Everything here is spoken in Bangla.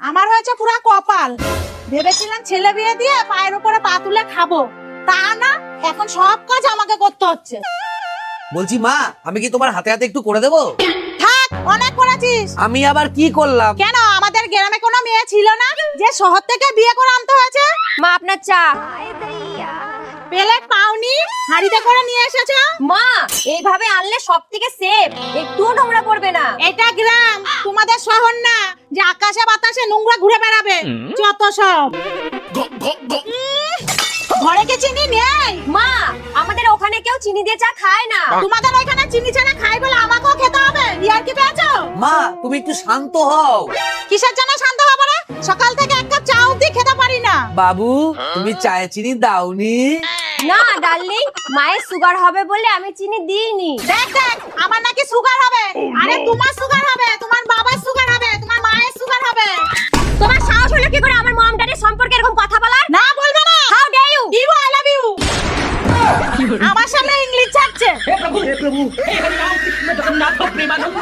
আমার হয়েছে পুরা কপাল। ভেবেছিলাম ছেলে বিয়ে দিয়ে পায়ের উপরে পা তুলে খাবো, তা না, এখন সব কাজ আমাকে করতে হচ্ছে। বলছি মা, আমি কি তোমার হাতে হাতে একটু করে দেবো? থাক, অনেক করেছিস। আমি আবার কি করলাম? কেন, আমাদের গ্রামে কোনো মেয়ে ছিল না যে শহর থেকে বিয়ে করে আনতে হয়েছে? মা আপনার চা। প্লেট পাওনি, হাঁড়িতে করে নিয়ে এসেছো। মা এইভাবে আনলে সব থেকে সেফ, একটুও নোংরা পড়বে না। এটা গ্রাম, তোমাদের শহর না যে আকাশে বাতাসে নোংরা ঘুরে বেড়াবে। যত সব। ঘরে কি চিনি নেই? মা আমাদের ওখানে কেউ চিনি দিয়ে চা খায় না। তোমাদের ওইখানে চিনি ছাড়া খাই বলে আমাকেও খেতে হবে? ইয়ার কি পেয়েছো? মা তুমি একটু শান্ত হও। কিসের জন্য শান্ত হবো রে? সকাল থেকে এক কাপ চা অবধি খেতে পারি না। বাবু তুমি চায়ে চিনি দাওনি? না ডার্লিং, মায়ের সুগার হবে বলে আমি চিনি দিইনি। দেখ দেখ, আমার নাকি সুগার হবে। আরে তোমার সুগার হবে, তোমার বাবার সুগার হবে, তোমার মায়ের সুগার হবে। তোমার সাহস হলো কি করে আমার মম ড্যাডির সম্পর্কে এরকম কথা বলার? না বলবে না। How dare you? You I love you. আমার সামনে ইংলিশ ছাড়ছে। हे प्रभु हे हरि राम कृष्ण जगन्नाथ प्रेमानंद